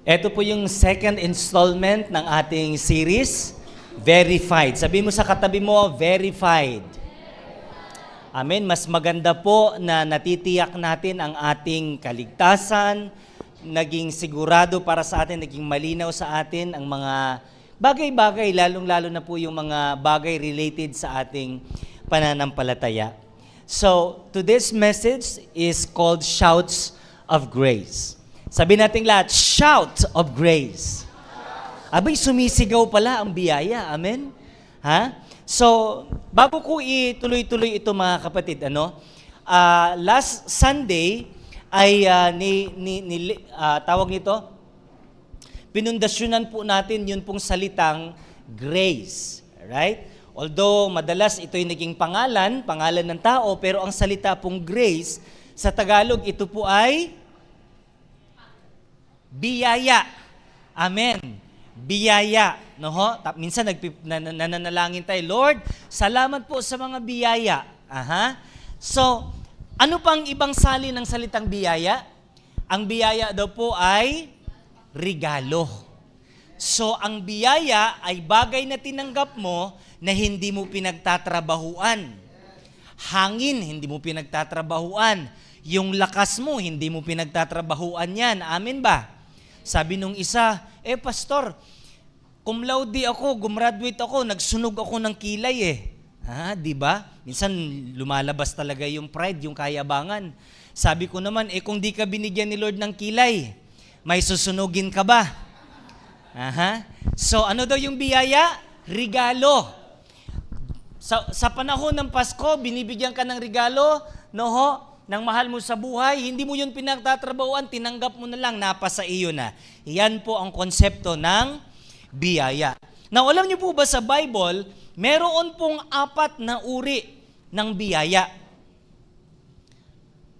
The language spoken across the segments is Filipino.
Ito po yung second installment ng ating series, Verified. Sabi mo sa katabi mo, Verified. Amen. Mas maganda po na natitiyak natin ang ating kaligtasan, naging sigurado para sa atin, naging malinaw sa atin ang mga bagay-bagay, lalong-lalo na po yung mga bagay related sa ating pananampalataya. So, today's message is called Shouts of Grace. Sabi natin lahat, shout of grace. Abay, sumisigaw pala ang biyaya. Amen? Ha? So, bago ko ituloy-tuloy ito mga kapatid, last Sunday ay tawag nito, pinundasyonan po natin yun pong salitang grace. Right? Although madalas ito'y naging pangalan ng tao, pero ang salita pong grace, sa Tagalog, ito po ay biyaya. Amen. Biyaya. No ho? Minsan nananalangin tayo, Lord, salamat po sa mga biyaya. Aha. So, ano pang ibang sali ng salitang biyaya? Ang biyaya daw po ay regalo. So, ang biyaya ay bagay na tinanggap mo na hindi mo pinagtatrabahuan. Hangin, hindi mo pinagtatrabahuan. Yung lakas mo, hindi mo pinagtatrabahuan yan. Amen ba? Sabi nung isa, pastor, cum laude ako, gumraduate ako, nagsunog ako ng kilay . Di ba? Minsan lumalabas talaga yung pride, yung kayabangan. Sabi ko naman, kung di ka binigyan ni Lord ng kilay, may susunugin ka ba? So ano daw yung biyaya? Regalo. Sa panahon ng Pasko, binibigyan ka ng regalo, ng mahal mo sa buhay, hindi mo yun pinagtatrabahuan, tinanggap mo na lang, napasa iyo na. Yan po ang konsepto ng biyaya. Now, alam niyo po ba sa Bible, meron pong 4 na uri ng biyaya.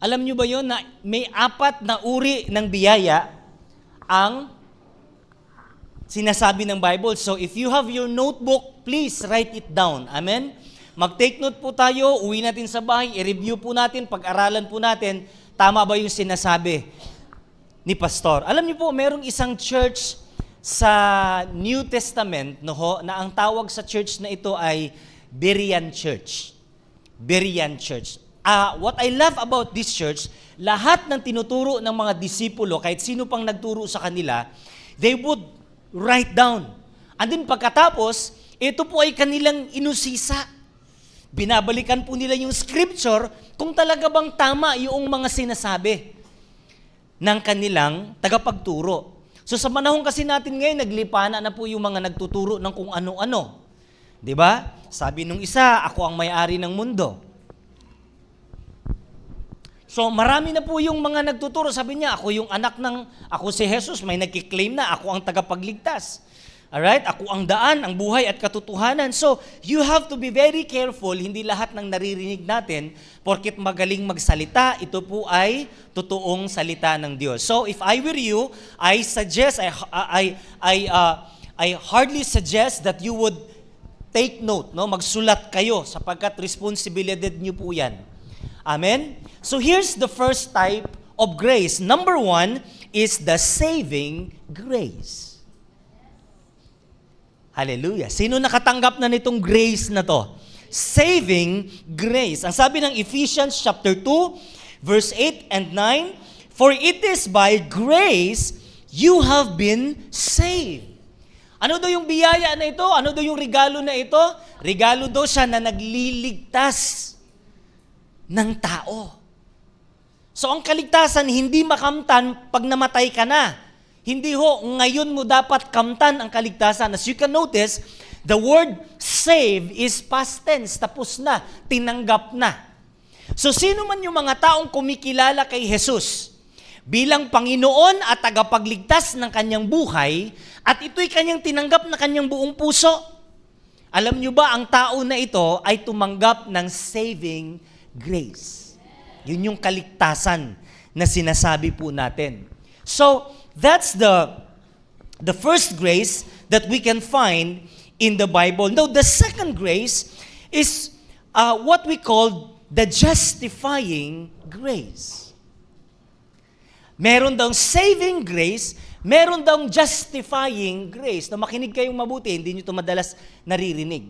Alam niyo ba yun na may 4 na uri ng biyaya ang sinasabi ng Bible? So, if you have your notebook, please write it down. Amen? Mag-take note po tayo, uwi natin sa bahay, i-review po natin, pag-aralan po natin, tama ba yung sinasabi ni Pastor. Alam niyo po, merong isang church sa New Testament, na ang tawag sa church na ito ay Berean Church. Berean Church. What I love about this church, lahat ng tinuturo ng mga disipulo, kahit sino pang nagturo sa kanila, they would write down. And then pagkatapos, ito po ay kanilang inusisa. Binabalikan po nila yung scripture kung talaga bang tama yung mga sinasabi ng kanilang tagapagturo. So sa panahon kasi natin ngayon, naglipana na po yung mga nagtuturo ng kung ano-ano. 'Di ba? Sabi nung isa, ako ang may-ari ng mundo. So marami na po yung mga nagtuturo. Sabi niya, ako si Jesus, may nagkiklaim na ako ang tagapagligtas. Alright? Ako ang daan, ang buhay at katotohanan. So, you have to be very careful. Hindi lahat ng naririnig natin, porket magaling magsalita, ito po ay totoong salita ng Diyos. So, if I were you, I hardly suggest that you would take note, magsulat kayo, sapagkat responsibilidad niyo po yan. Amen? So, here's the first type of grace. Number 1 is the saving grace. Hallelujah. Sino nakatanggap na nitong grace na to? Saving grace. Ang sabi ng Ephesians chapter 2, verse 8 and 9, for it is by grace you have been saved. Ano daw yung biyaya na ito? Ano daw yung regalo na ito? Regalo daw siya na nagliligtas ng tao. So ang kaligtasan hindi makamtan pag namatay ka na. Hindi ngayon mo dapat kamtan ang kaligtasan. As you can notice, the word save is past tense, tapos na, tinanggap na. So sino man yung mga taong kumikilala kay Jesus bilang Panginoon at tagapagligtas ng kanyang buhay, at ito'y kanyang tinanggap na kanyang buong puso, alam nyo ba, ang tao na ito ay tumanggap ng saving grace. Yun yung kaligtasan na sinasabi po natin. So, that's the first grace that we can find in the Bible. Now, the second grace is what we call the justifying grace. Meron daw saving grace, meron daw justifying grace. Na makinig kayong mabuti, hindi nyo ito madalas naririnig.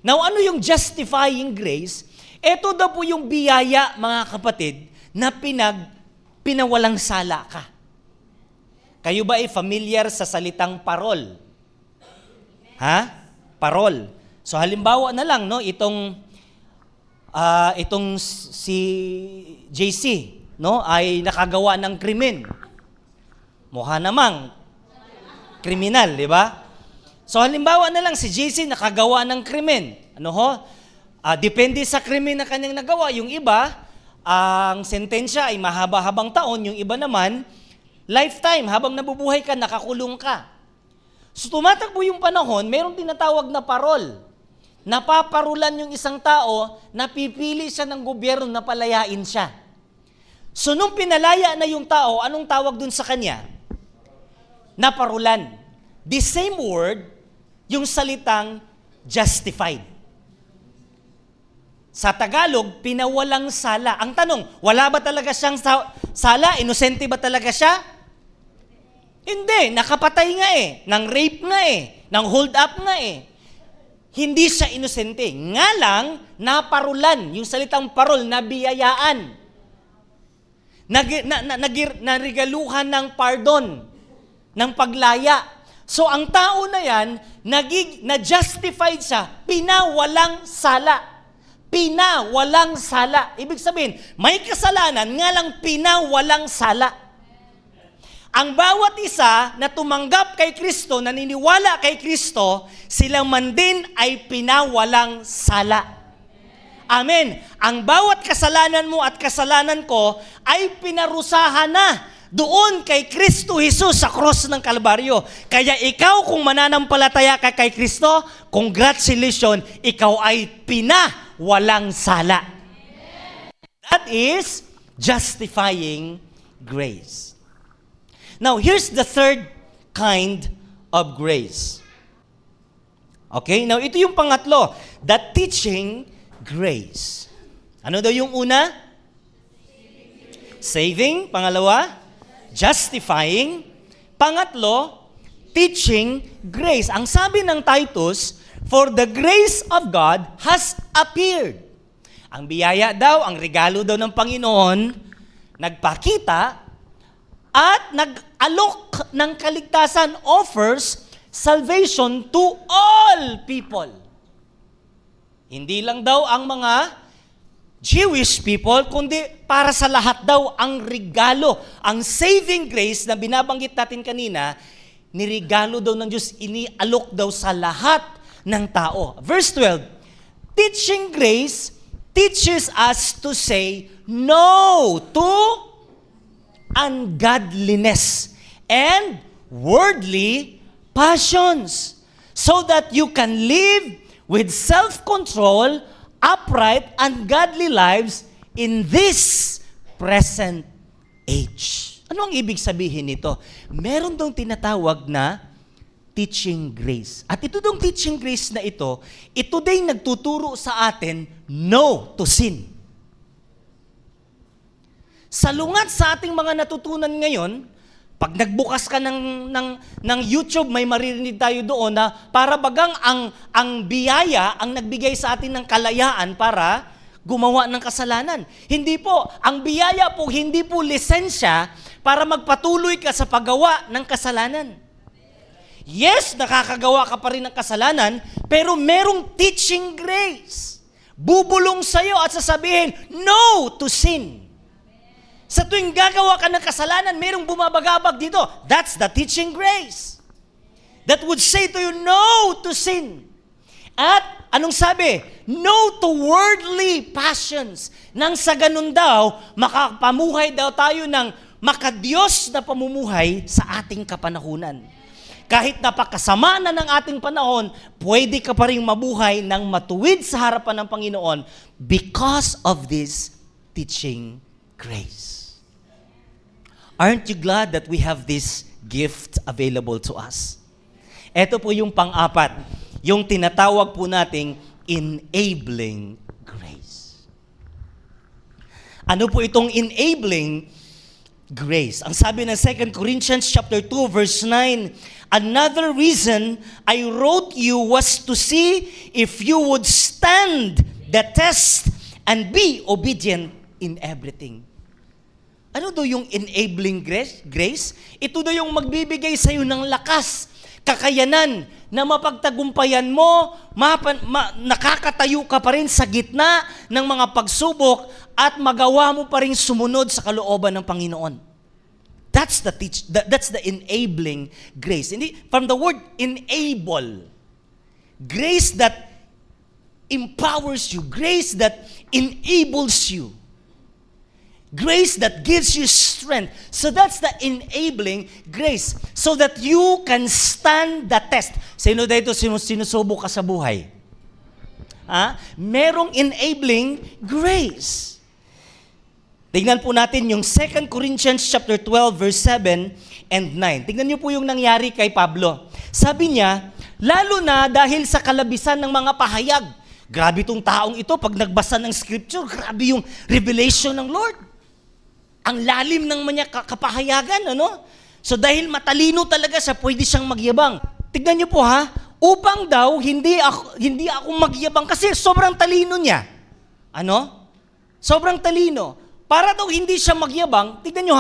Now, ano yung justifying grace? Ito daw po yung biyaya, mga kapatid, na pinawalang sala ka. Kayo ba ay familiar sa salitang parol? Ha? Parol. So halimbawa na lang, no, itong si JC, no, ay nakagawa ng krimen. Mukha namang kriminal, di ba? So halimbawa na lang si JC nakagawa ng krimen. Ano ho? Depende sa krimen na kanyang nagawa. Yung iba, ang sentensya ay mahaba-habang taon. Yung iba naman, lifetime. Habang nabubuhay ka, nakakulong ka. So tumatakbo yung panahon, mayroong tinatawag na parol. Napaparulan yung isang tao, napipili siya ng gobyerno na palayain siya. So nung pinalaya na yung tao, anong tawag dun sa kanya? Naparulan. The same word, yung salitang justified. Sa Tagalog, pinawalang sala. Ang tanong, wala ba talaga siyang sala? Inosente ba talaga siya? Hindi, nakapatay nga eh. Nang rape nga eh. Nang hold up nga eh. Hindi siya inosente. Nga lang, naparulan. Yung salitang parol, nabiyayaan. Narigaluhan ng pardon. Ng paglaya. So ang tao na yan, na-justified siya, pinawalang sala. Pinawalang sala. Ibig sabihin, may kasalanan, nga lang pinawalang sala. Ang bawat isa na tumanggap kay Kristo, naniniwala kay Kristo, sila man din ay pinawalang sala. Amen. Ang bawat kasalanan mo at kasalanan ko ay pinarusahan na doon kay Kristo Jesus sa cross ng Kalbaryo. Kaya ikaw kung mananampalataya ka kay Kristo, congratulations, ikaw ay pinawalang sala. That is justifying grace. Now, here's the third kind of grace. Okay? Now, ito yung pangatlo, the teaching grace. Ano daw yung una? Saving. Pangalawa? Justifying. Pangatlo, teaching grace. Ang sabi ng Titus, for the grace of God has appeared. Ang biyaya daw, ang regalo daw ng Panginoon, nagpakita at nag-alok ng kaligtasan, offers salvation to all people. Hindi lang daw ang mga Jewish people, kundi para sa lahat daw ang regalo. Ang saving grace na binabanggit natin kanina, nirigalo daw ng Diyos, inialok daw sa lahat ng tao. Verse 12, teaching grace teaches us to say no to ungodliness and worldly passions, so that you can live with self-control, upright, and godly lives in this present age. Ano ang ibig sabihin nito? Meron dong tinatawag na teaching grace. At ito dong teaching grace na ito din nagtuturo sa atin no to sin. Salungat sa ating mga natutunan ngayon, pag nagbukas ka ng YouTube, may maririnig tayo doon na para bagang ang biyaya ang nagbigay sa atin ng kalayaan para gumawa ng kasalanan. Hindi po. Ang biyaya po, hindi po lisensya para magpatuloy ka sa paggawa ng kasalanan. Yes, nakakagawa ka pa rin ng kasalanan, pero merong teaching grace. Bubulong sa'yo at sasabihin, no to sin. Sa tuwing gagawa ka ng kasalanan, merong bumabagabag dito. That's the teaching grace. That would say to you, no to sin. At anong sabi? No to worldly passions. Nang sa ganun daw, makapamuhay daw tayo ng makadiyos na pamumuhay sa ating kapanahunan. Kahit napakasama na ng ating panahon, pwede ka pa rin mabuhay ng matuwid sa harapan ng Panginoon because of this teaching grace. Aren't you glad that we have this gift available to us? Ito po yung pang-apat, yung tinatawag po nating enabling grace. Ano po itong enabling grace. Ang sabi ng 2 Corinthians chapter 2 verse 9, another reason I wrote you was to see if you would stand the test and be obedient in everything. Ano daw yung enabling grace? Ito daw yung magbibigay sa iyo ng lakas, kakayanan na mapagtagumpayan mo, nakakatayo ka pa rin sa gitna ng mga pagsubok at magawa mo pa rin sumunod sa kalooban ng Panginoon. That's the enabling grace. From the word enable, grace that empowers you, grace that enables you, grace that gives you strength. So that's the enabling grace. So that you can stand the test. Sino dito sinusubok ka sa buhay? Merong enabling grace. Tingnan po natin yung 2 Corinthians chapter 12 verse 7 and 9. Tingnan niyo po yung nangyari kay Pablo. Sabi niya, lalo na dahil sa kalabisan ng mga pahayag. Grabe itong taong ito, pag nagbasa ng scripture, grabe yung revelation ng Lord. Ang lalim ng mga kapahayagan, ano? So dahil matalino talaga siya, pwede siyang magyabang. Tignan niyo po upang daw hindi ako magyabang kasi sobrang talino niya. Ano? Sobrang talino. Para daw hindi siya magyabang, tignan niyo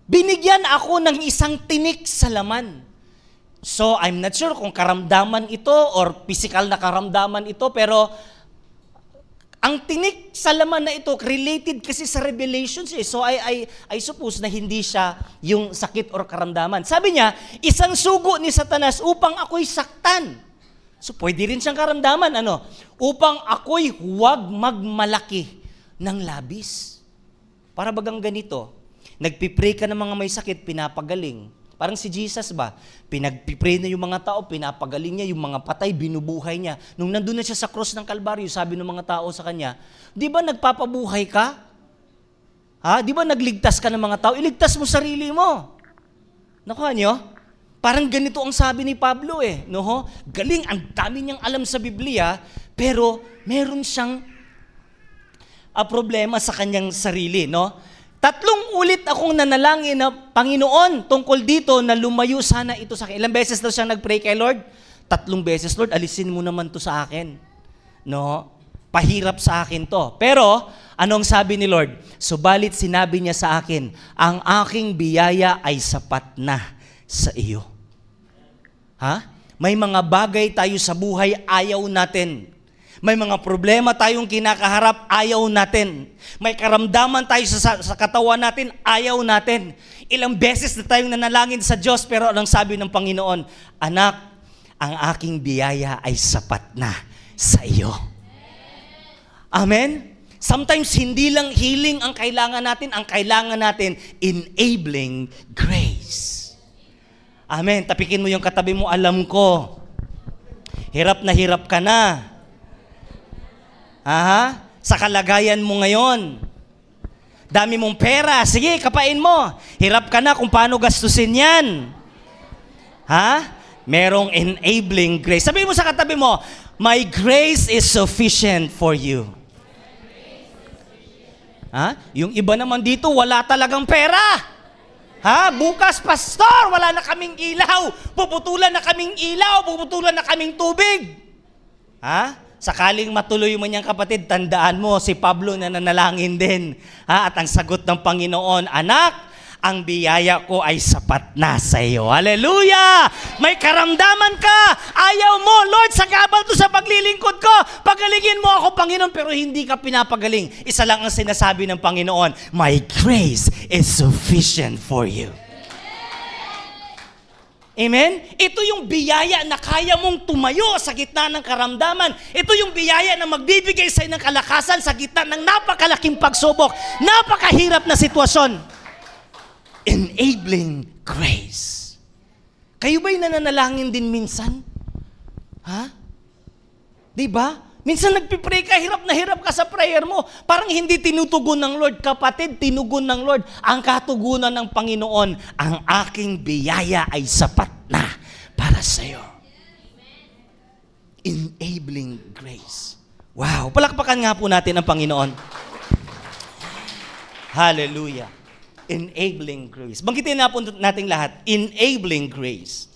binigyan ako ng isang tinik sa laman. So I'm not sure kung karamdaman ito or physical na karamdaman ito, pero ang tinik sa laman na ito, related kasi sa revelations. So I suppose na hindi siya yung sakit or karamdaman. Sabi niya, isang sugo ni Satanas upang ako'y saktan. So pwede rin siyang karamdaman, upang ako'y huwag magmalaki ng labis. Para bagang ganito, nagpipray ka ng mga may sakit, pinapagaling. Parang si Jesus ba? Pinagpipray na yung mga tao, pinapagaling niya, yung mga patay, binubuhay niya. Nung nandun na siya sa cross ng Kalbaryo, sabi ng mga tao sa kanya, di ba nagpapabuhay ka? Di ba nagligtas ka ng mga tao? Iligtas mo sarili mo. Nakuha niyo? Parang ganito ang sabi ni Pablo Galing, ang dami niyang alam sa Biblia, pero meron siyang problema sa kanyang sarili, 3 ulit akong nanalangin na Panginoon tungkol dito na lumayo sana ito sa akin. Ilang beses daw siya nagpray kay Lord? 3 beses, Lord, alisin mo naman to sa akin. Pahirap sa akin to. Pero, anong sabi ni Lord? Subalit sinabi niya sa akin, ang aking biyaya ay sapat na sa iyo. May mga bagay tayo sa buhay ayaw natin. May mga problema tayong kinakaharap, ayaw natin. May karamdaman tayo sa katawan natin, ayaw natin. Ilang beses na tayong nanalangin sa Diyos, pero anong sabi ng Panginoon? Anak, ang aking biyaya ay sapat na sa iyo. Amen? Sometimes hindi lang healing ang kailangan natin, enabling grace. Amen. Tapikin mo yung katabi mo, alam ko, hirap ka na. Sa kalagayan mo ngayon. Dami mong pera, sige, kapain mo. Hirap ka na kung paano gastusin yan. Merong enabling grace. Sabihin mo sa katabi mo, my grace is sufficient for you. Yung iba naman dito, wala talagang pera. Bukas, pastor, wala na kaming ilaw. Puputulan na kaming ilaw, puputulan na kaming tubig. Sakaling matuloy mo niyang kapatid, tandaan mo, si Pablo na nanalangin din. At ang sagot ng Panginoon, anak, ang biyaya ko ay sapat na sa iyo. Hallelujah! May karamdaman ka. Ayaw mo, Lord, sagabal to sa paglilingkod ko. Pagalingin mo ako, Panginoon, pero hindi ka pinapagaling. Isa lang ang sinasabi ng Panginoon, my grace is sufficient for you. Amen? Ito yung biyaya na kaya mong tumayo sa gitna ng karamdaman. Ito yung biyaya na magbibigay sa'yo ng kalakasan sa gitna ng napakalaking pagsubok, napakahirap na sitwasyon. Enabling grace. Kayo ba'y nananalangin din minsan? Diba? Minsan nagpipray ka, hirap ka sa prayer mo. Parang hindi tinutugon ng Lord. Kapatid, tinugon ng Lord. Ang katugunan ng Panginoon, ang aking biyaya ay sapat na para sa iyo. Enabling grace. Wow. Palakpakan nga po natin ang Panginoon. Hallelujah. Enabling grace. Banggitin na po nating lahat, enabling grace.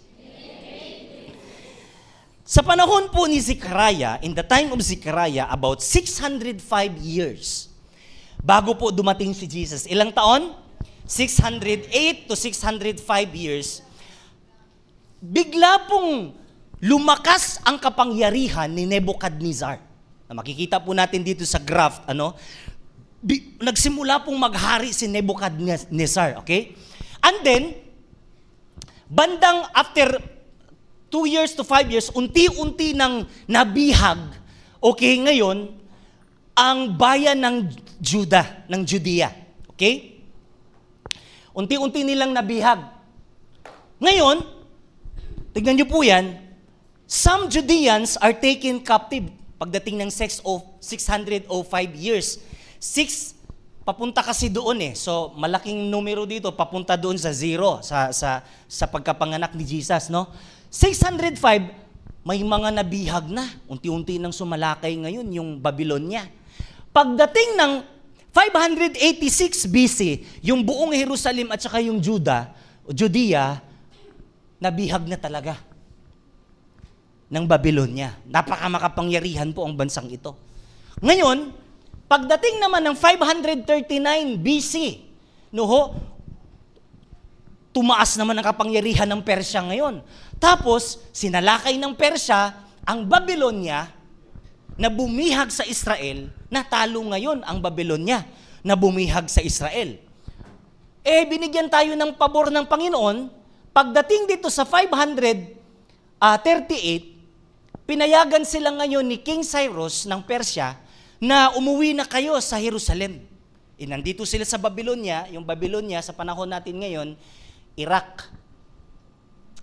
Sa panahon po ni Zechariah, in the time of Zechariah, about 605 years, bago po dumating si Jesus. Ilang taon? 608 to 605 years. Bigla pong lumakas ang kapangyarihan ni Nebuchadnezzar. Na makikita po natin dito sa graph, nagsimula pong maghari si Nebuchadnezzar, okay? And then, bandang after 2 years to 5 years, unti-unti nang nabihag, okay, ngayon, ang bayan ng Judah, ng Judea, okay? Unti-unti nilang nabihag. Ngayon, tignan niyo po yan, some Judeans are taken captive pagdating ng 605 years. 6, papunta kasi doon eh. So, malaking numero dito, papunta doon sa 0, sa pagkapanganak ni Jesus, no? 605, may mga nabihag na. Unti-unti nang sumalakay ngayon yung Babylonia. Pagdating ng 586 BC, yung buong Jerusalem at saka yung Judea, nabihag na talaga ng Babylonia. Napakamakapangyarihan po ang bansang ito. Ngayon, pagdating naman ng 539 BC, tumaas naman ang kapangyarihan ng Persya ngayon. Tapos, sinalakay ng Persya ang Babylonia na bumihag sa Israel, natalo ngayon ang Babylonia na bumihag sa Israel. Binigyan tayo ng pabor ng Panginoon, pagdating dito sa 538, pinayagan sila ngayon ni King Cyrus ng Persya na umuwi na kayo sa Jerusalem. Nandito sila sa Babylonia, yung Babylonia sa panahon natin ngayon, Iraq.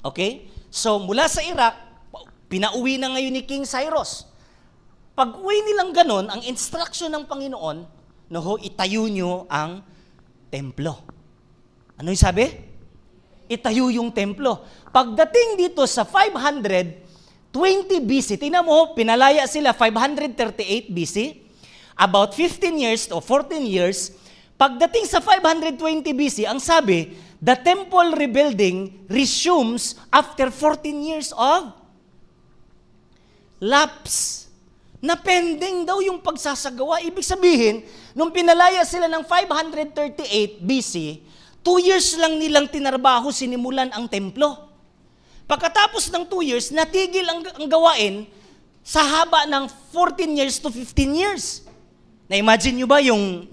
Okay? So, mula sa Iraq, pinauwi na ngayon ni King Cyrus. Pag uwi nilang ganon, ang instruction ng Panginoon, itayo nyo ang templo. Ano yung sabi? Itayo yung templo. Pagdating dito sa 520 BC, tingnan mo, pinalaya sila 538 BC, about 15 years o 14 years, pagdating sa 520 BC, ang sabi, the temple rebuilding resumes after 14 years of lapse. Na pending daw yung pagsasagawa. Ibig sabihin, nung pinalaya sila ng 538 BC, 2 years lang nilang tinarbaho, sinimulan ang templo. Pagkatapos ng 2 years, natigil ang gawain sa haba ng 14 years to 15 years. Na-imagine nyo ba yung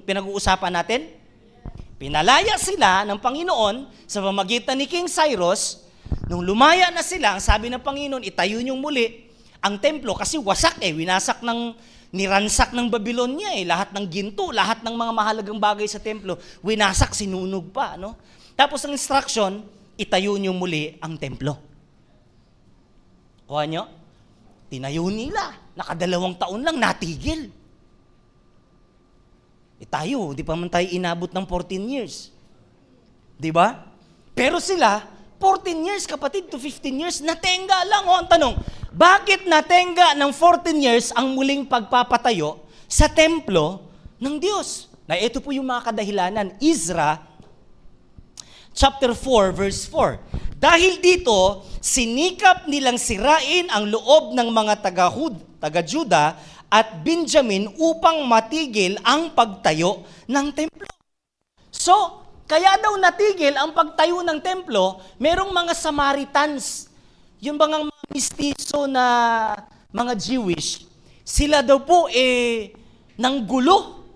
pinag-uusapan natin? Pinalaya sila ng Panginoon sa pamamagitan ni King Cyrus. Nung lumaya na sila, ang sabi ng Panginoon, itayo nyo muli ang templo kasi wasak niransak ng Babylonia lahat ng ginto, lahat ng mga mahalagang bagay sa templo, winasak, sinunog pa, no? Tapos ang instruction, itayo niyo muli ang templo. Kuha nyo? Tinayo nila, nakadalawang taon lang, natigil. Tayo, di pa man tayo inabot ng 14 years. Di ba? Pero sila, 14 years, kapatid, to 15 years, natenga lang. Ang tanong, bakit natenga ng 14 years ang muling pagpapatayo sa templo ng Diyos? Na ito po yung mga kadahilanan. Ezra, chapter 4, verse 4. Dahil dito, sinikap nilang sirain ang loob ng mga taga-Juda at Benjamin upang matigil ang pagtayo ng templo. So, kaya daw natigil ang pagtayo ng templo, merong mga Samaritans, yung mga mistiso na mga Jewish, sila daw po nang gulo.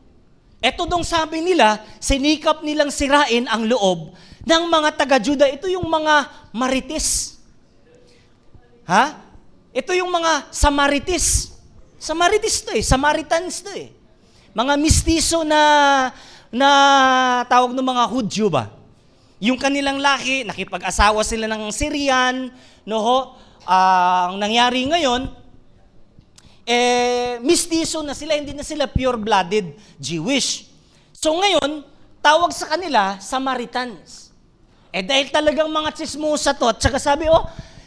Ito dong sabi nila, sinikap nilang sirain ang loob ng mga taga-Juda. Ito yung mga Marites. Ito yung mga Samarites. Samarites to Samaritans to Mga mistiso na tawag ng mga Hudyo ba? Yung kanilang lahi, nakipag-asawa sila ng Syrian, ang nangyari ngayon, mistiso na sila, hindi na sila pure-blooded Jewish. So ngayon, tawag sa kanila, Samaritans. Dahil talagang mga tsismosa to, at saka sabi,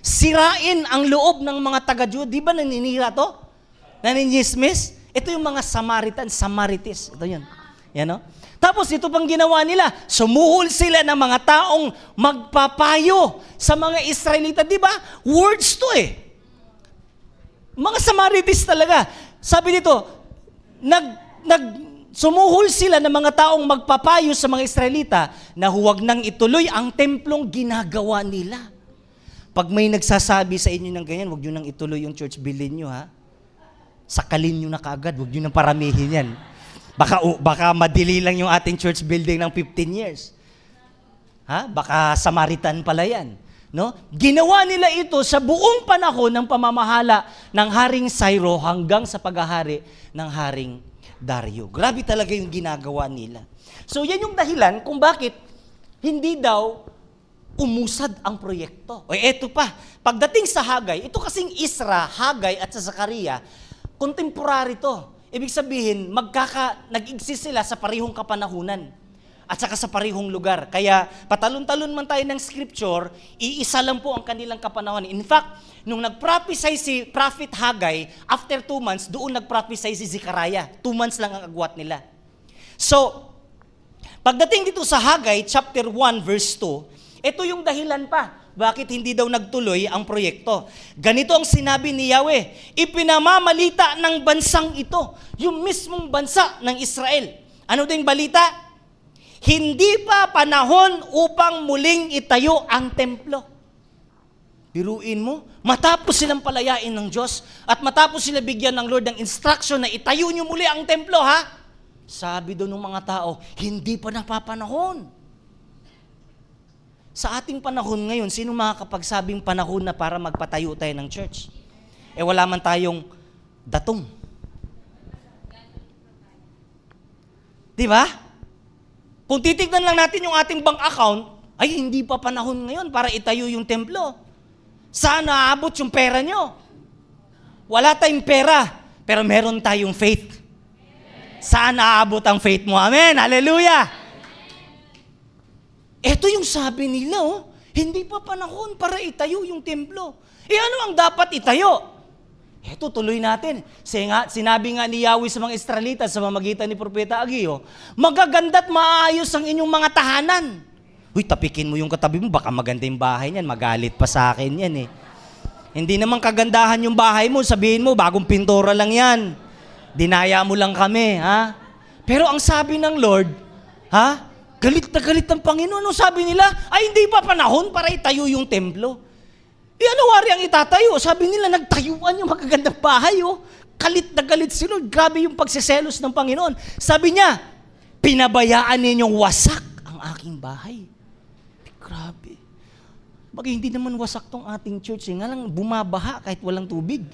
sirain ang loob ng mga taga-Juda. Di ba naninira to? Naninismis? Ito yung mga Samaritan, Samarites. Ito yun. Yan, no? Tapos ito pang ginawa nila, sumuhol sila ng mga taong magpapayo sa mga Israelita. Di ba? Words to eh. Mga Samarites talaga. Sabi dito, sumuhol sila ng mga taong magpapayo sa mga Israelita na huwag nang ituloy ang templong ginagawa nila. Pag may nagsasabi sa inyo ng ganyan, huwag nyo nang ituloy yung church building nyo, ha? Sakalin nyo na kaagad, huwag nyo nang paramihin yan. Baka madili lang yung ating church building ng 15 years. Ha? Baka Samaritan pala yan. No? Ginawa nila ito sa buong panahon ng pamamahala ng Haring Cyrus hanggang sa paghahari ng Haring Dario. Grabe talaga yung ginagawa nila. So yan yung dahilan kung bakit hindi daw umusad ang proyekto. O eto pa, pagdating sa Hagay, ito kasing Isra, Hagay at sa Zakaria, contemporary to. Ibig sabihin, nag-exist sila sa parehong kapanahunan at saka sa parehong lugar. Kaya patalon-talon man tayo ng scripture, iisa lang po ang kanilang kapanahunan. In fact, nung nag-prophesy si Prophet Hagay, after 2 months, doon nag-prophesy si Zechariah. 2 months lang ang agwat nila. So, pagdating dito sa Hagay, chapter 1, verse 2, ito yung dahilan pa. Bakit hindi daw nagtuloy ang proyekto? Ganito ang sinabi ni Yahweh, ipinamamalita ng bansang ito, yung mismong bansa ng Israel. Ano din balita? Hindi pa panahon upang muling itayo ang templo. Biruin mo, matapos silang palayain ng Diyos at matapos sila bigyan ng Lord ng instruction na itayo niyo muli ang templo, ha? Sabi doon ng mga tao, hindi pa napapanahon. Sa ating panahon ngayon, sino makakapagsabing panahon na para magpatayo tayo ng church? Wala man tayong datong. Di ba? Kung titignan lang natin yung ating bank account, ay hindi pa panahon ngayon para itayo yung templo. Saan naabot yung pera nyo? Wala tayong pera, pero meron tayong faith. Saan naabot ang faith mo? Amen! Hallelujah! Ito yung sabi nila, hindi pa panahon para itayo yung templo. Ano ang dapat itayo? Ito, tuloy natin. Sinabi nga ni Yahweh sa mga Israelita sa pamamagitan ni Propeta Ageo, magaganda at maayos ang inyong mga tahanan. Uy, tapikin mo yung katabi mo, baka maganda yung bahay niyan, magalit pa sa akin yan eh. Hindi naman kagandahan yung bahay mo, sabihin mo, bagong pintura lang yan. Dinaya mo lang kami, ha? Pero ang sabi ng Lord, ha? Galit na galit ang Panginoon. Ano sabi nila? Ay, hindi pa panahon para itayo yung templo. Ano wari ang itatayo? Sabi nila, nagtayuan yung magagandang bahay. Galit na galit si Lord. Grabe yung pagsiselos ng Panginoon. Sabi niya, pinabayaan ninyong wasak ang aking bahay. Grabe. Bagay, hindi naman wasak tong ating church. Nga lang, bumabaha kahit walang tubig.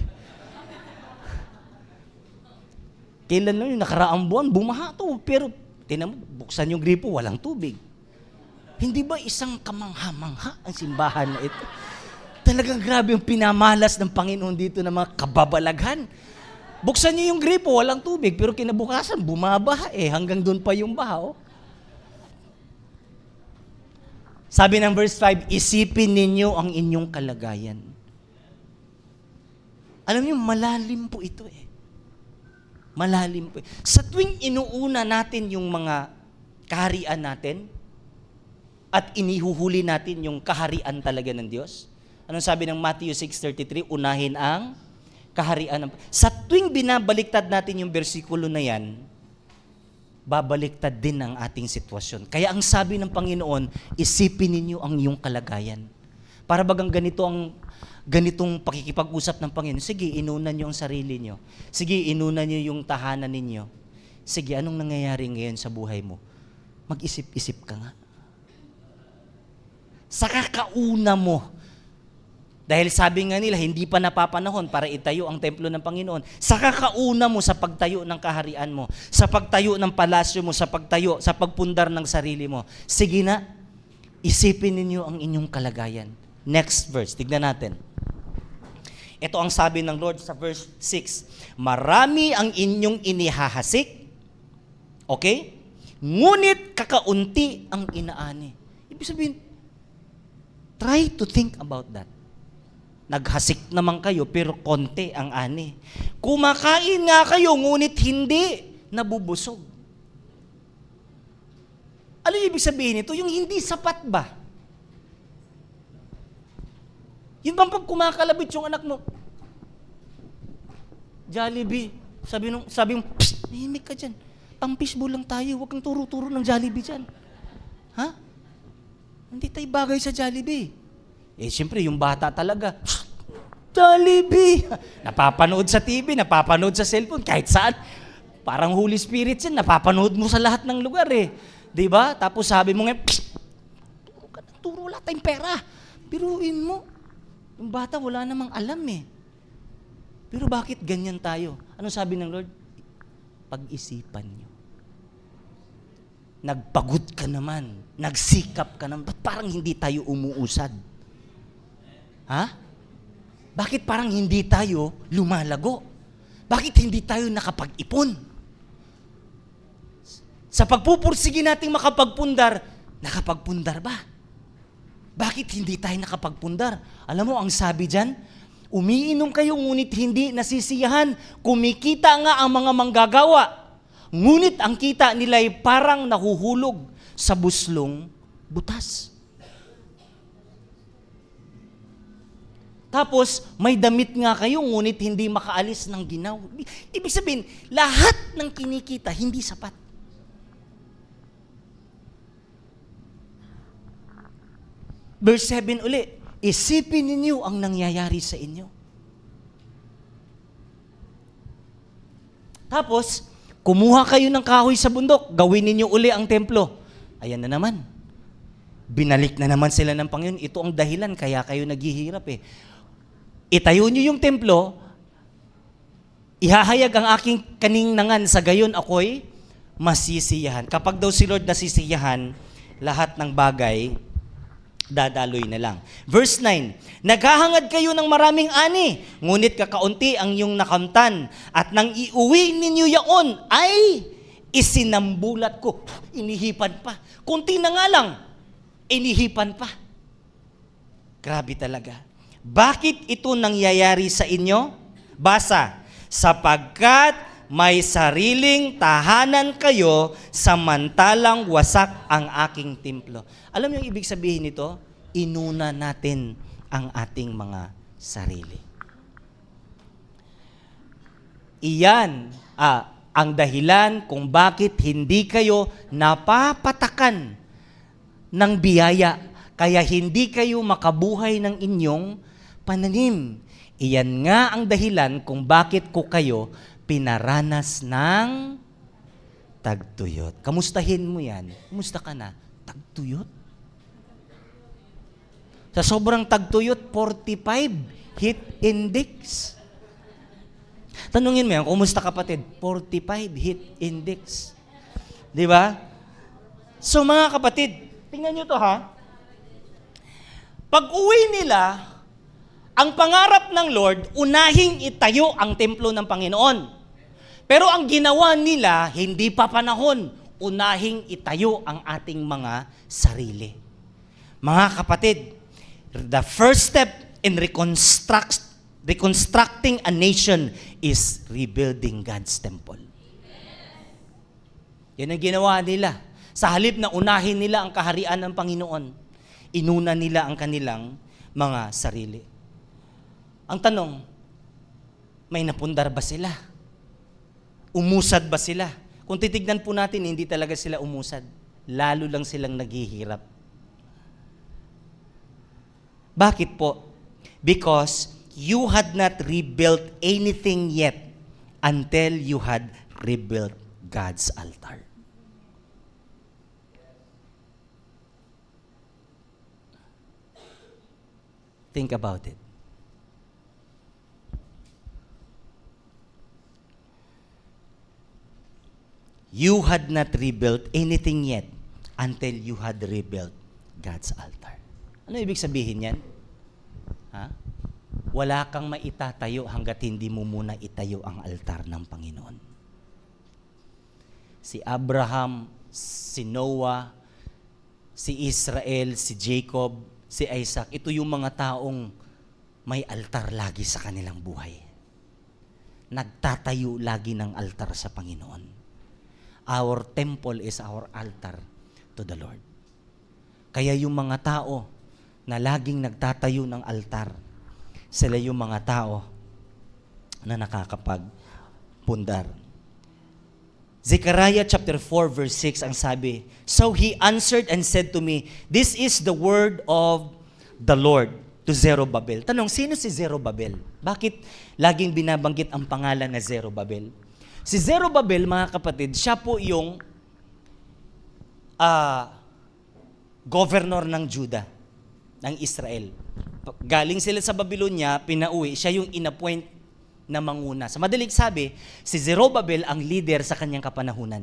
Kailan na yung nakaraang buwan, bumaha to. Pero, tinan mo, buksan yung gripo, walang tubig. Hindi ba isang kamangha-mangha ang simbahan na ito? Talagang grabe yung pinamalas ng Panginoon dito ng mga kababalaghan. Buksan niyo yung gripo, walang tubig, pero kinabukasan, bumabaha hanggang doon pa yung baha. Sabi ng verse 5, isipin ninyo ang inyong kalagayan. Alam niyo, malalim po ito Malalim po. Sa tuwing inuuna natin yung mga kaharian natin at inihuhuli natin yung kaharian talaga ng Diyos, anong sabi ng Matthew 6:33? Unahin ang kaharian. Sa tuwing binabaliktad natin yung bersikulo na yan, babaliktad din ang ating sitwasyon. Kaya ang sabi ng Panginoon, isipin ninyo ang iyong kalagayan. Para bagang ganitong pakikipag-usap ng Panginoon, sige, inunan niyo ang sarili niyo. Sige, inunan niyo yung tahanan ninyo. Sige, anong nangyayari ngayon sa buhay mo? Mag-isip-isip ka nga. Sa kakauna mo, dahil sabi nga nila, hindi pa napapanahon para itayo ang templo ng Panginoon. Sa kakauna mo sa pagtayo ng kaharian mo, sa pagtayo ng palasyo mo, sa pagpundar ng sarili mo, sige na, isipin ninyo ang inyong kalagayan. Next verse, tignan natin. Ito ang sabi ng Lord sa verse 6. Marami ang inyong inihahasik, okay? Ngunit kakaunti ang inaani. Ibig sabihin, try to think about that. Naghasik naman kayo, pero konti ang ani. Kumakain nga kayo, ngunit hindi nabubusog. Ano yung ibig sabihin nito? Yung hindi sapat ba? Yun bang pag kumakalabit yung anak mo, Jollibee, sabi mo, psst, nahimik ka dyan. Pang-fishbowl lang tayo, huwag kang turo-turo ng Jollibee dyan. Ha? Hindi tayo bagay sa Jollibee. Siyempre, yung bata talaga, Jollibee! Napapanood sa TV, napapanood sa cellphone, kahit saan. Parang Holy Spirit yan, napapanood mo sa lahat ng lugar eh. Diba? Tapos sabi mo nga, turo wala tayong pera. Biruin mo. Yung bata wala namang alam eh. Pero bakit ganyan tayo? Ano sabi ng Lord? Pag-isipan nyo. Nagpagod ka naman. Nagsikap ka naman. Ba't parang hindi tayo umuusad? Ha? Bakit parang hindi tayo lumalago? Bakit hindi tayo nakapag-ipon? Sa pagpupursige nating makapagpundar, nakapagpundar ba? Bakit hindi tayo nakapagpundar? Alam mo, ang sabi dyan, umiinom kayo ngunit hindi nasisiyahan. Kumikita nga ang mga manggagawa. Ngunit ang kita nila ay parang nahuhulog sa buslong butas. Tapos, may damit nga kayo, ngunit hindi makaalis ng ginaw. Ibig sabihin, lahat ng kinikita, hindi sapat. Verse 7 uli, isipin ninyo ang nangyayari sa inyo. Tapos, kumuha kayo ng kahoy sa bundok, gawin ninyo uli ang templo. Ayan na naman. Binalik na naman sila ng Panginoon. Ito ang dahilan, kaya kayo naghihirap eh. Itayo nyo yung templo, ihahayag ang aking kaninangan, sa gayon ako'y masisiyahan. Kapag daw si Lord nasisiyahan, lahat ng bagay, dadaloy na lang. Verse 9, naghahangad kayo ng maraming ani, ngunit kakaunti ang iyong nakamtan, at nang iuwi ninyo yaon, ay isinambulat ko. Inihipan pa. Kunti na nga lang, inihipan pa. Grabe talaga. Bakit ito nangyayari sa inyo? Basa, sapagkat may sariling tahanan kayo, samantalang wasak ang aking templo. Alam niyo yung ibig sabihin nito? Inuna natin ang ating mga sarili. Iyan ang dahilan kung bakit hindi kayo napapatakan ng biyaya, kaya hindi kayo makabuhay ng inyong pananim. Iyan nga ang dahilan kung bakit ko kayo pinaranas ng tagtuyot. Kamustahin mo yan. Kumusta ka na? Tagtuyot? Sa sobrang tagtuyot, 45 heat index. Tanungin mo yan, kumusta kapatid? 45 heat index. Di ba? So mga kapatid, tingnan nyo to ha. Pag uwi nila, ang pangarap ng Lord, unahing itayo ang templo ng Panginoon. Pero ang ginawa nila, hindi pa panahon, unahing itayo ang ating mga sarili. Mga kapatid, the first step in reconstructing a nation is rebuilding God's temple. Yan ang ginawa nila. Sa halip na unahin nila ang kaharian ng Panginoon, inuna nila ang kanilang mga sarili. Ang tanong, may napundar ba sila? Umusad ba sila? Kung titignan po natin, hindi talaga sila umusad. Lalo lang silang naghihirap. Bakit po? Because you had not rebuilt anything yet until you had rebuilt God's altar. Think about it. You had not rebuilt anything yet until you had rebuilt God's altar. Ano ibig sabihin yan? Ha? Wala kang maitatayo hanggat hindi mo muna itayo ang altar ng Panginoon. Si Abraham, si Noah, si Israel, si Jacob, si Isaac, ito yung mga taong may altar lagi sa kanilang buhay. Nagtatayo lagi ng altar sa Panginoon. Our temple is our altar to the Lord. Kaya yung mga tao na laging nagtatayo ng altar, sila yung mga tao na nakakapagpundar. Zechariah chapter 4 verse 6 ang sabi, "So he answered and said to me, this is the word of the Lord to Zerubbabel." Tanong, sino si Zerubbabel? Bakit laging binabanggit ang pangalan na Zerubbabel? Si Zerubbabel, mga kapatid, siya po yung governor ng Judah, ng Israel. Galing sila sa Babylonia, pinauwi, siya yung inappoint na manguna. Sa madaling sabi, si Zerubbabel ang leader sa kanyang kapanahunan.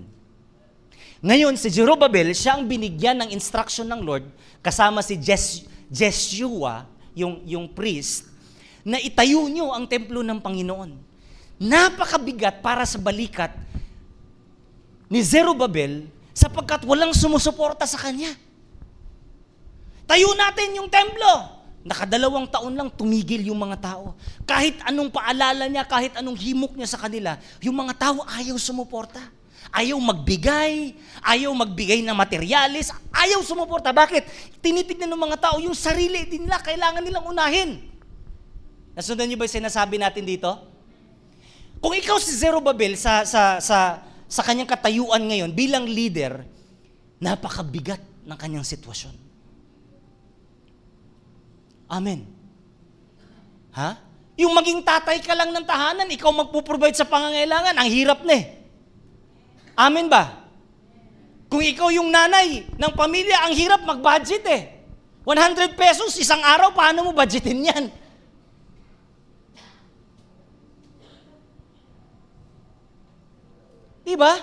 Ngayon, si Zerubbabel, siya ang binigyan ng instruction ng Lord, kasama si Jeshua, yung priest, na itayo nyo ang templo ng Panginoon. Napakabigat para sa balikat ni Zerubbabel sapagkat walang sumusuporta sa kanya. Tayo natin yung templo. Nakadalawang taon lang tumigil yung mga tao. Kahit anong paalala niya, kahit anong himok niya sa kanila, yung mga tao ayaw sumuporta. Ayaw magbigay ng materyales, ayaw sumuporta. Bakit? Tinitignan ng mga tao yung sarili din nila, kailangan nilang unahin. Nasundan niyo ba yung sinasabi natin dito? Kung ikaw si Zerubbabel sa kanyang katayuan ngayon bilang leader, napakabigat ng kanyang sitwasyon. Amen. Ha? Yung maging tatay ka lang ng tahanan, ikaw magpo-provide sa pangangailangan, ang hirap na eh. Amen ba? Kung ikaw yung nanay ng pamilya, ang hirap mag-budget eh. 100 pesos isang araw, paano mo budgetin yan? Diba?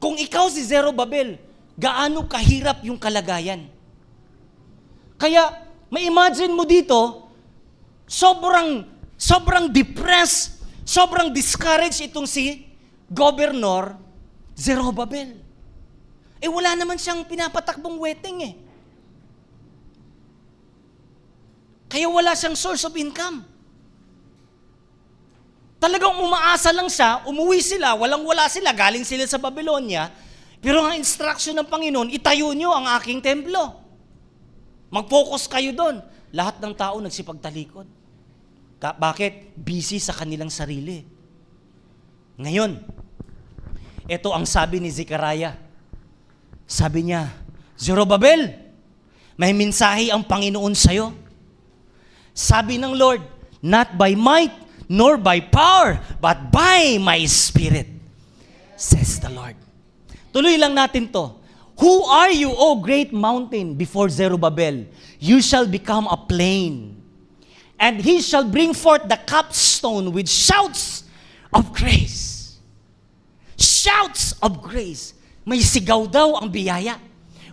Kung ikaw si Zerubbabel, gaano kahirap yung kalagayan? Kaya, ma-imagine mo dito, sobrang depressed, sobrang discouraged itong si Governor Zerubbabel. Eh wala naman siyang pinapatakbong wedding eh. Kaya wala siyang source of income. Talagang umaasa lang siya, umuwi sila, walang-wala sila, galing sila sa Babylonia, pero ang instruction ng Panginoon, itayo nyo ang aking templo. Mag-focus kayo doon. Lahat ng tao nagsipagtalikod. Bakit? Busy sa kanilang sarili. Ngayon, ito ang sabi ni Zechariah. Sabi niya, Zerubbabel, may mensahe ang Panginoon sa'yo. Sabi ng Lord, not by might, nor by power, but by my Spirit, says the Lord. Tuloy lang natin to. Who are you, O great mountain, before Zerubbabel? You shall become a plain, and he shall bring forth the capstone with shouts of grace. Shouts of grace. May sigaw daw ang biyaya.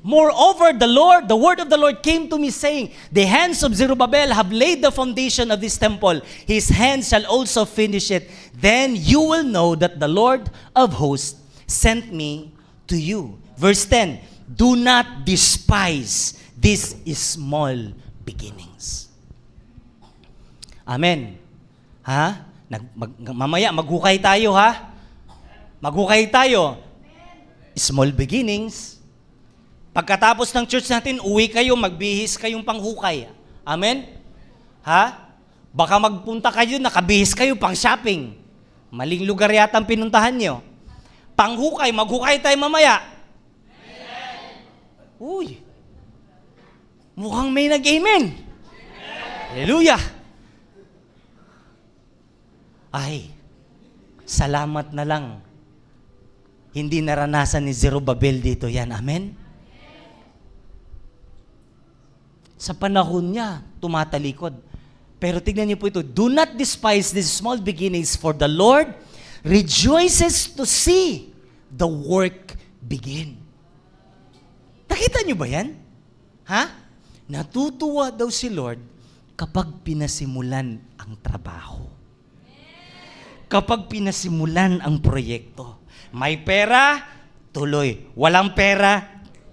Moreover, the word of the Lord came to me saying, the hands of Zerubbabel have laid the foundation of this temple. His hands shall also finish it. Then you will know that the Lord of hosts sent me to you. Verse 10, do not despise these small beginnings. Amen. Ha? Mamaya, maghukay tayo ha? Maghukay tayo. Small beginnings. Pagkatapos ng church natin, uwi kayo, magbihis kayong panghukay. Amen? Ha? Baka magpunta kayo, nakabihis kayo pang shopping. Maling lugar yata ang pinuntahan nyo. Panghukay, maghukay tayo mamaya. Uy, mukhang may nag-amen. Hallelujah. Ay, salamat na lang. Hindi naranasan ni Zerubbabel dito yan. Amen? Sa panahon niya, tumatalikod. Pero tignan niyo po ito, do not despise these small beginnings, for the Lord rejoices to see the work begin. Nakita niyo ba yan? Ha? Natutuwa daw si Lord kapag pinasimulan ang trabaho. Kapag pinasimulan ang proyekto. May pera, tuloy. Walang pera,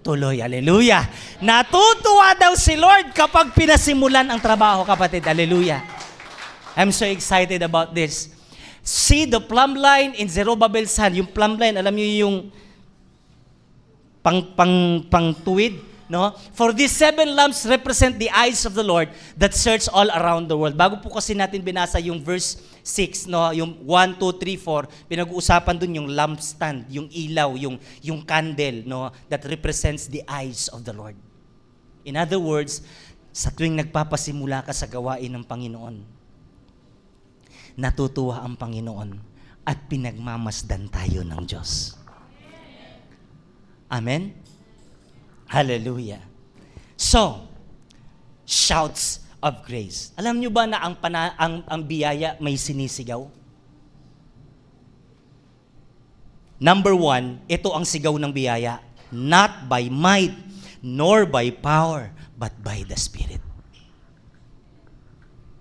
tuloy. Hallelujah. Natutuwa daw si Lord kapag pinasimulan ang trabaho, kapatid. Hallelujah. I'm so excited about this. See the plumb line in Zerubbabel's hand. Yung plumb line, alam niyo yung pangtuwid, no? For these 7 lamps represent the eyes of the Lord that search all around the world. Bago po kasi natin binasa yung verse 6, no, yung 1, 2, 3, 4, pinag-uusapan dun yung lampstand, yung ilaw, yung candle, no, that represents the eyes of the Lord. In other words, sa tuwing nagpapasimula ka sa gawain ng Panginoon, natutuwa ang Panginoon at pinagmamasdan tayo ng Diyos. Amen? Hallelujah. So, shouts of grace. Alam niyo ba na ang biyaya may sinisigaw? Number 1, ito ang sigaw ng biyaya. Not by might, nor by power, but by the Spirit.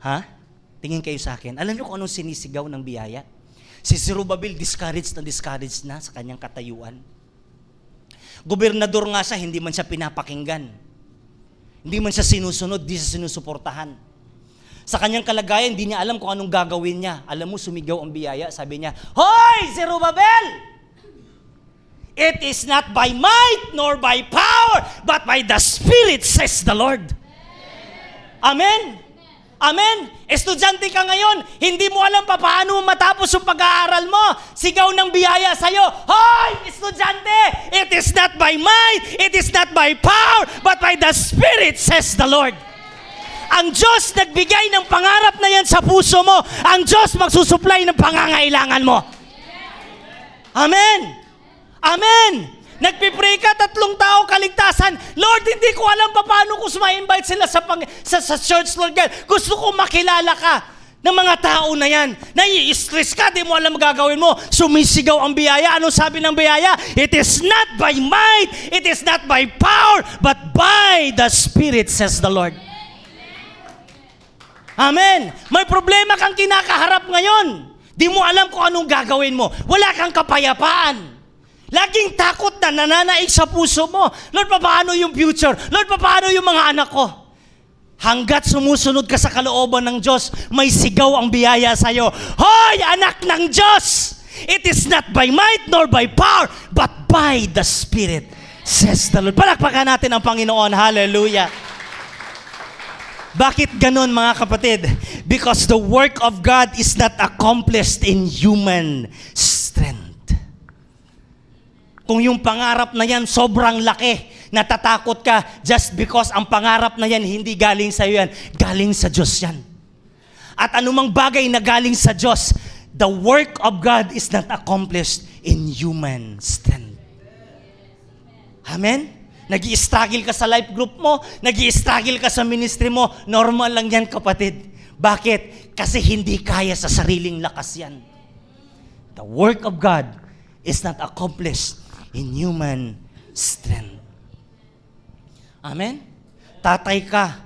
Ha? Tingin kayo sa akin. Alam niyo kung anong sinisigaw ng biyaya? Si Zerubbabel discouraged na sa kanyang katayuan. Gobernador nga siya, hindi man siya pinapakinggan. Hindi man siya sinusunod, hindi siya sinusuportahan. Sa kanyang kalagayan, hindi niya alam kung anong gagawin niya. Alam mo, sumigaw ang biyaya. Sabi niya, Hoy, Zerubbabel! It is not by might nor by power, but by the Spirit, says the Lord. Amen? Amen? Estudyante ka ngayon, hindi mo alam pa paano matapos yung pag-aaral mo. Sigaw ng biyaya sa'yo, Hoy, estudyante! It is not by might, it is not by power, but by the Spirit, says the Lord. Ang Diyos nagbigay ng pangarap na yan sa puso mo. Ang Diyos magsusupply ng pangangailangan mo. Amen? Amen? Nagpipray ka, 3 tao kaligtasan. Lord, hindi ko alam pa paano ko ma-invite sila sa church, Lord God. Gusto ko makilala ka ng mga tao na yan. Nai-stress ka, di mo alam magagawin mo. Sumisigaw ang biyaya. Anong sabi ng biyaya? It is not by might, it is not by power, but by the Spirit, says the Lord. Amen. May problema kang kinakaharap ngayon. Di mo alam kung anong gagawin mo. Wala kang kapayapaan. Laging takot na nananaig sa puso mo. Lord, paano yung future? Lord, paano yung mga anak ko? Hanggat sumusunod ka sa kalooban ng Diyos, may sigaw ang biyaya sa'yo. Hoy, anak ng Diyos! It is not by might nor by power, but by the Spirit, says the Lord. Palakpakan natin ang Panginoon. Hallelujah. Bakit ganun, mga kapatid? Because the work of God is not accomplished in human strength. Kung yung pangarap na yan sobrang laki, natatakot ka just because ang pangarap na yan hindi galing sa iyo yan, galing sa Diyos yan. At anumang bagay na galing sa Diyos, the work of God is not accomplished in human strength. Amen? Nag-i-struggle ka sa life group mo, nag-i-struggle ka sa ministry mo, normal lang yan, kapatid. Bakit? Kasi hindi kaya sa sariling lakas yan. The work of God is not accomplished in human strength. Amen? Tatay ka,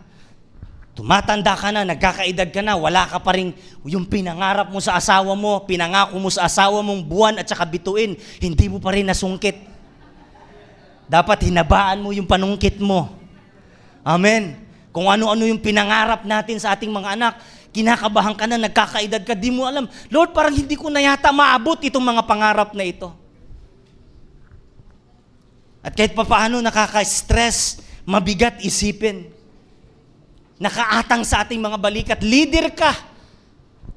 tumatanda ka na, nagkakaedad ka na, wala ka pa rin yung pinangarap mo sa asawa mo, pinangako mo sa asawa mong buwan at saka bituin, hindi mo pa rin nasungkit. Dapat hinabaan mo yung panungkit mo. Amen? Kung ano-ano yung pinangarap natin sa ating mga anak, kinakabahan ka na, nagkakaedad ka, di mo alam, Lord, parang hindi ko na yata maabot itong mga pangarap na ito. At kahit pa paano nakaka-stress, mabigat isipin. Nakaatang sa ating mga balikat, leader ka.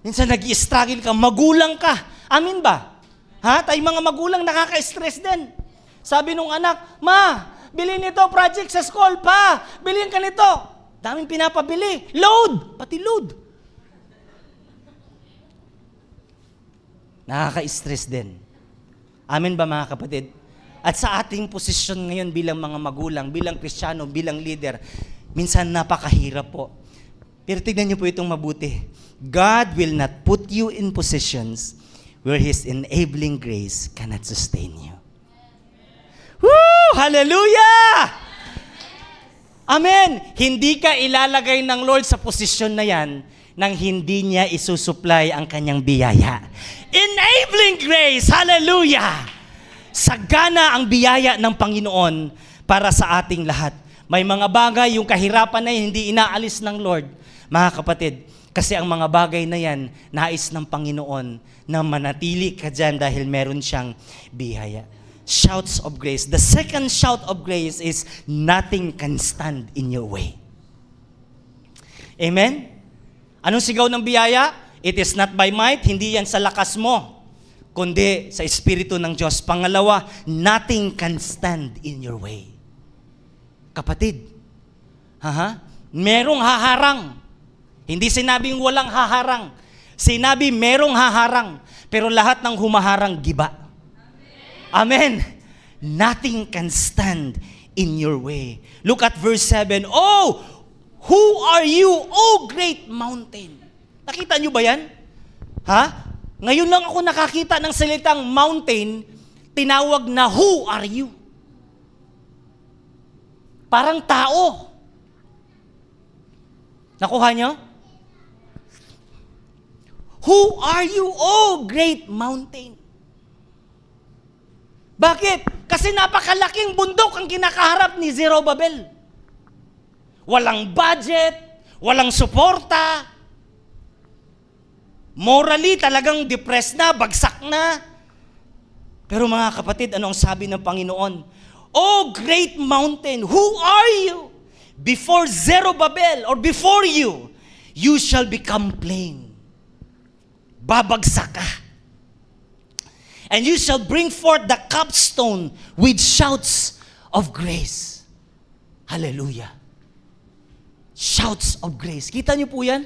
Minsan nag-i-struggle ka, magulang ka. Amin ba? Ha? Tayong mga magulang nakaka-stress din. Sabi nung anak, Ma, bilhin nito project sa school pa. Bilhin ka nito. Daming pinapabili. Load! Pati load. Nakaka-stress din. Amin ba, mga kapatid? At sa ating posisyon ngayon bilang mga magulang, bilang Kristiyano, bilang leader, minsan napakahirap po. Pero tignan niyo po itong mabuti. God will not put you in positions where His enabling grace cannot sustain you. Woo! Hallelujah! Amen! Hindi ka ilalagay ng Lord sa posisyon na yan nang hindi niya isusupply ang kanyang biyaya. Enabling grace! Hallelujah! Sagana ang biyaya ng Panginoon para sa ating lahat. May mga bagay, yung kahirapan na yan, hindi inaalis ng Lord, mga kapatid. Kasi ang mga bagay na yan, nais ng Panginoon na manatili ka dyan dahil meron siyang biyaya. shouts of grace. The second shout of grace is, nothing can stand in your way. Amen? Anong sigaw ng biyaya? It is not by might, hindi yan sa lakas mo, kundi sa Espiritu ng Diyos. Pangalawa, nothing can stand in your way. Kapatid, merong haharang. Hindi sinabing walang haharang. Sinabi merong haharang, pero lahat ng humaharang, giba. Amen. Nothing can stand in your way. Look at verse 7. Oh, who are you, O great mountain? Nakita nyo ba yan? Ngayon lang ako nakakita ng salitang mountain, tinawag na who are you? Parang tao. Nakuha nyo? Who are you, O great mountain? Bakit? Kasi napakalaking bundok ang kinakaharap ni Zerubbabel. Walang budget, walang suporta. Morally, talagang depressed na, bagsak na. Pero mga kapatid, ano ang sabi ng Panginoon? O great mountain, who are you? Before Zerubbabel, or before you, you shall become plain. Babagsak ka. And you shall bring forth the capstone with shouts of grace. Hallelujah. Shouts of grace. Kita niyo po yan?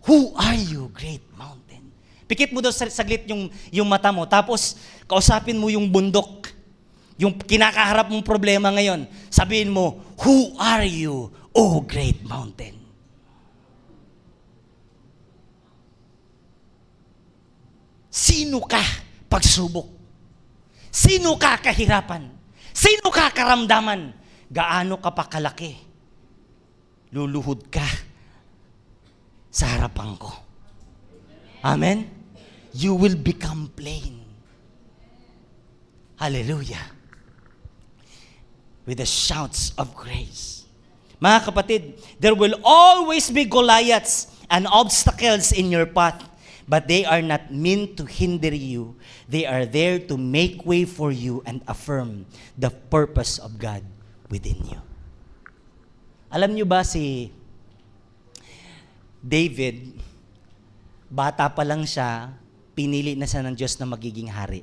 Who are you, great mountain? Pikit mo daw saglit yung mata mo, tapos kausapin mo yung bundok, yung kinakaharap mong problema ngayon. Sabihin mo, who are you, O great mountain? Sino ka pagsubok? Sino ka kahirapan? Sino ka karamdaman? Gaano ka pa kalaki? Luluhod ka sa harapan ko. Amen? You will become plain. Hallelujah. With the shouts of grace. Mga kapatid, there will always be Goliaths and obstacles in your path, but they are not meant to hinder you. They are there to make way for you and affirm the purpose of God within you. Alam niyo ba si David, bata pa lang siya, pinili na siya ng Diyos na magiging hari.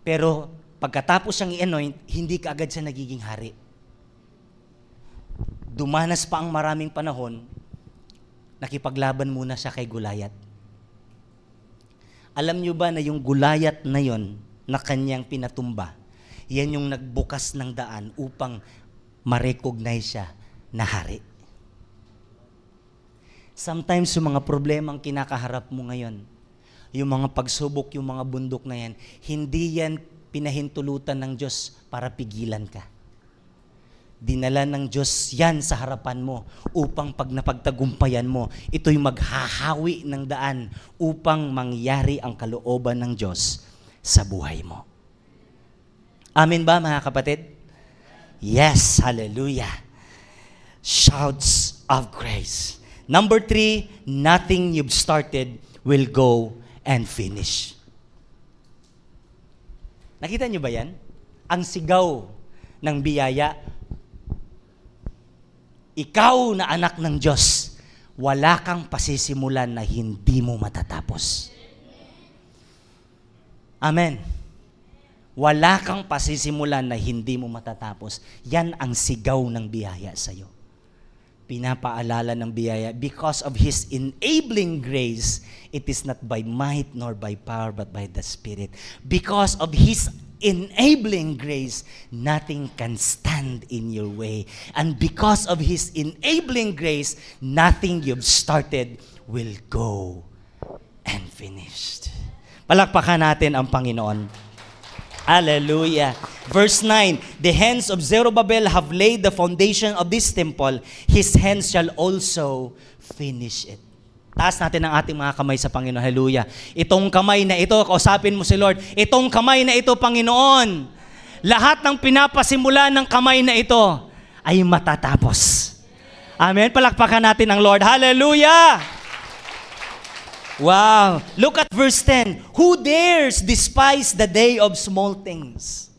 Pero pagkatapos siyang i-anoint, hindi kaagad siya nagiging hari. Dumanas pa ang maraming panahon, nakipaglaban muna siya kay Goliath. Alam niyo ba na yung Goliath na yon na kanyang pinatumba, yan yung nagbukas ng daan upang ma-recognize siya na hari. Sometimes yung mga problemang kinakaharap mo ngayon, yung mga pagsubok, yung mga bundok na yan, hindi yan pinahintulutan ng Diyos para pigilan ka. Dinala ng Diyos yan sa harapan mo upang pag napagtagumpayan mo, ito'y maghahawi ng daan upang mangyari ang kalooban ng Diyos sa buhay mo. Amen ba mga kapatid? Yes, hallelujah. Shouts of grace. Number 3, nothing you've started will go and finish. Nakita niyo ba yan? Ang sigaw ng biyaya, ikaw na anak ng Diyos, wala kang pasisimulan na hindi mo matatapos. Amen. Wala kang pasisimulan na hindi mo matatapos. Yan ang sigaw ng biyaya sa iyo. Pinapaalala ng biyaya, because of His enabling grace, it is not by might nor by power, but by the Spirit. Because of His enabling grace, nothing can stand in your way. And because of His enabling grace, nothing you've started will go and finished. Palakpakan natin ang Panginoon. Hallelujah. Verse 9, the hands of Zerubbabel have laid the foundation of this temple. His hands shall also finish it. Taas natin ang ating mga kamay sa Panginoon. Hallelujah. Itong kamay na ito, kausapin mo si Lord, itong kamay na ito, Panginoon, lahat ng pinapasimula ng kamay na ito ay matatapos. Amen. Palakpakan natin ang Lord. Hallelujah. Wow. Look at verse 10. Who dares despise the day of small things?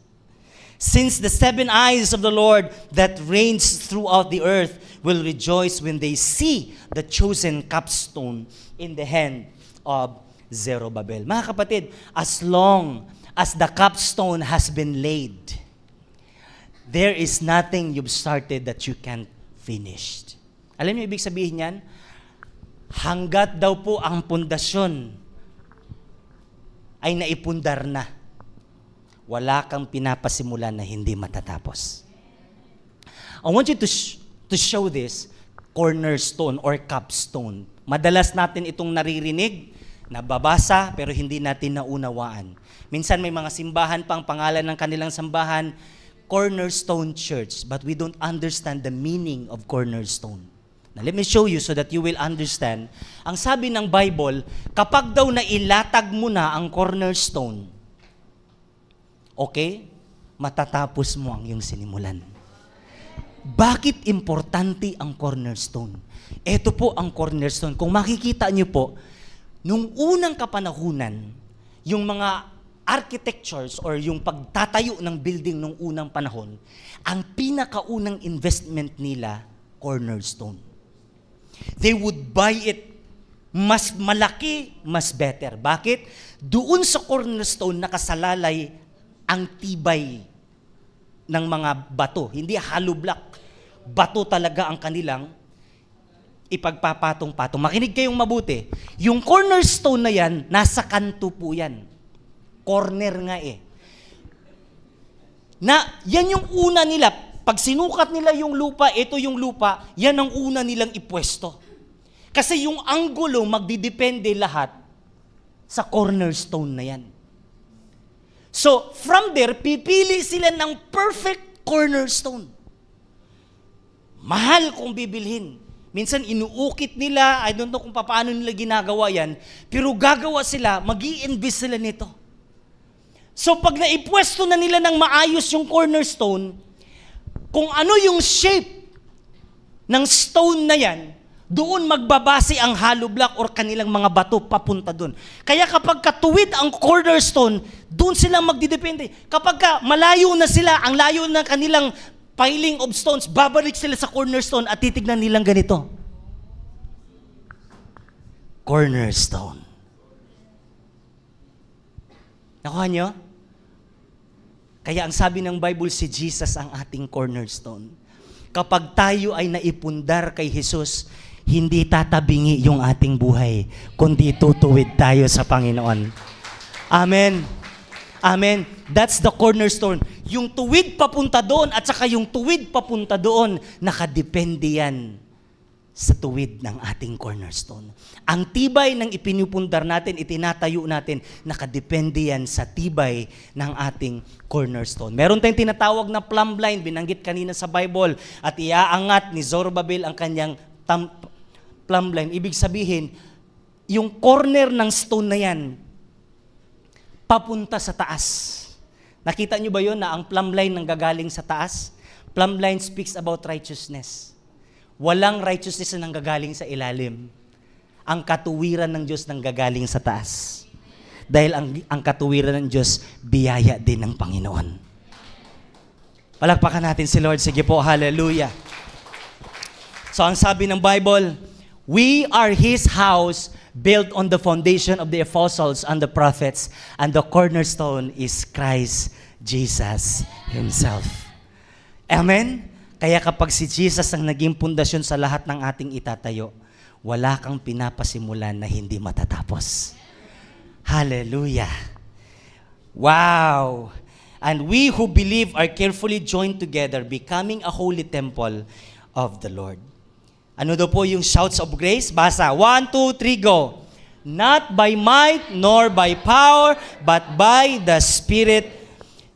Since the 7 eyes of the Lord that reigns throughout the earth will rejoice when they see the chosen capstone in the hand of Zerubbabel. Mga kapatid, as long as the capstone has been laid, there is nothing you've started that you can't finish. Alam niyo ibig sabihin yan? Hanggat daw po ang pundasyon ay naipundar na, wala kang pinapasimulan na hindi matatapos. I want you to show this cornerstone or capstone. Madalas natin itong naririnig, nababasa, pero hindi natin naunawaan. Minsan may mga simbahan pang pangalan ng kanilang sambahan, Cornerstone Church, but we don't understand the meaning of cornerstone. Now, let me show you so that you will understand. Ang sabi ng Bible, kapag daw nailatag mo na ang cornerstone, okay, matatapos mo ang iyong sinimulan. Bakit importante ang cornerstone? Ito po ang cornerstone. Kung makikita niyo po, nung unang kapanahunan, yung mga architectures or yung pagtatayo ng building nung unang panahon, ang pinakaunang investment nila, cornerstone. They would buy it mas malaki, mas better. Bakit? Doon sa cornerstone nakasalalay ang tibay ng mga bato. Hindi hollow block. Bato talaga ang kanilang ipagpapatong-patong. Makinig kayong mabuti. Yung cornerstone na yan, nasa kanto po yan. Corner nga eh. Yan yung una nila. Pag sinukat nila yung lupa, ito yung lupa, yan ang una nilang ipwesto. Kasi yung anggulo, magdidepende lahat sa cornerstone na yan. So, from there, pipili sila ng perfect cornerstone. Mahal kung bibilhin. Minsan inuukit nila, I don't know kung paano nila ginagawa yan, pero gagawa sila, mag-i-invest sila nito. So, pag naipwesto na nila ng maayos yung cornerstone, kung ano yung shape ng stone na yan, doon magbabase ang hollow block or kanilang mga bato papunta doon. Kaya kapag katuwid ang cornerstone, doon sila magdidepende. Kapag malayo na sila, ang layo ng kanilang piling of stones, babalik sila sa cornerstone at titignan nilang ganito. Cornerstone. Nakuha nyo? Kaya ang sabi ng Bible, si Jesus ang ating cornerstone. Kapag tayo ay naipundar kay Jesus, hindi tatabingi yung ating buhay, kundi tutuwid tayo sa Panginoon. Amen. Amen. That's the cornerstone. Yung tuwid papunta doon at saka yung tuwid papunta doon, nakadepende yan sa tuwid ng ating cornerstone. Ang tibay ng ipinupundar natin, itinatayo natin, nakadepende yan sa tibay ng ating cornerstone. Meron tayong tinatawag na plumb line, binanggit kanina sa Bible, at iaangat ni Zerubbabel ang kanyang plumb line. Ibig sabihin, yung corner ng stone na yan, papunta sa taas. Nakita nyo ba yun na ang plumb line nanggagaling sa taas? Plumb line speaks about righteousness. Walang righteousness na nanggagaling sa ilalim. Ang katuwiran ng Diyos nanggagaling sa taas. Dahil ang katuwiran ng Diyos, biyaya din ng Panginoon. Palakpakan natin si Lord. Sige po, hallelujah. So ang sabi ng Bible, we are His house built on the foundation of the apostles and the prophets, and the cornerstone is Christ Jesus Himself. Amen? Kaya kapag si Jesus ang naging pundasyon sa lahat ng ating itatayo, wala kang pinapasimulan na hindi matatapos. Hallelujah. Wow. And we who believe are carefully joined together, becoming a holy temple of the Lord. Ano daw po yung shouts of grace? Basa. 1, 2, 3, go. Not by might nor by power, but by the Spirit.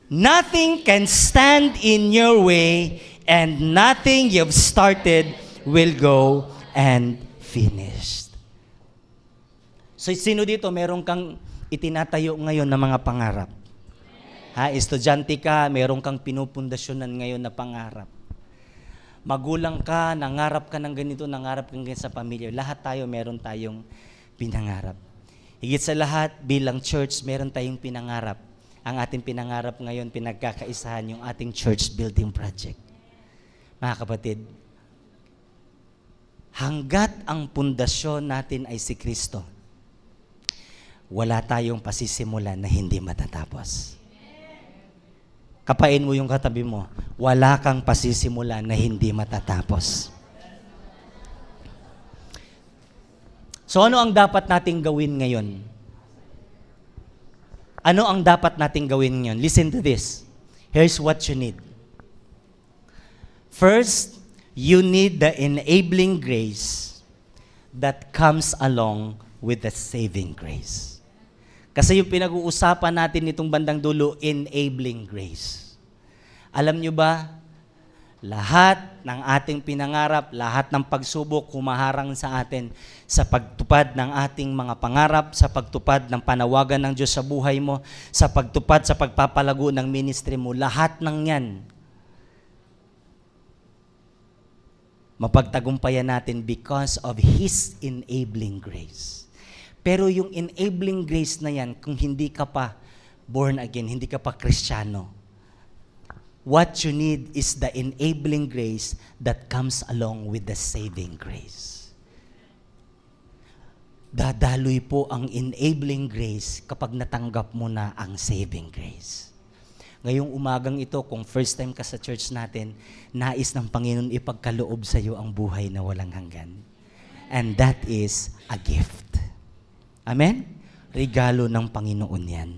Nothing can stand in your way, and nothing you've started will go unfinished. So, sino dito meron kang itinatayo ngayon na mga pangarap? Estudyante ka, meron kang pinupundasyonan ngayon na pangarap. Magulang ka, nangarap ka ng ganito, nangarap ka ng ganito sa pamilya. Lahat tayo meron tayong pinangarap. Higit sa lahat, bilang church, meron tayong pinangarap. Ang ating pinangarap ngayon, pinagkakaisahan yung ating church building project. Mga kapatid, hanggat ang pundasyon natin ay si Kristo, wala tayong pasisimulan na hindi matatapos. Kapain mo yung katabi mo, wala kang pasisimulan na hindi matatapos. So ano ang dapat nating gawin ngayon? Ano ang dapat nating gawin ngayon? Listen to this. Here's what you need. First, you need the enabling grace that comes along with the saving grace. Kasi yung pinag-uusapan natin nitong bandang dulo, enabling grace. Alam nyo ba, lahat ng ating pinangarap, lahat ng pagsubok humaharang sa atin sa pagtupad ng ating mga pangarap, sa pagtupad ng panawagan ng Diyos sa buhay mo, sa pagtupad, sa pagpapalago ng ministry mo, lahat ng yan, mapagtagumpayan natin because of His enabling grace. Pero yung enabling grace na yan, kung hindi ka pa born again, hindi ka pa Kristiyano, what you need is the enabling grace that comes along with the saving grace. Dadaloy po ang enabling grace kapag natanggap mo na ang saving grace. Ngayong umagang ito, kung first time ka sa church natin, nais ng Panginoon ipagkaloob sa iyo ang buhay na walang hanggan. And that is a gift. Amen? Regalo ng Panginoon yan.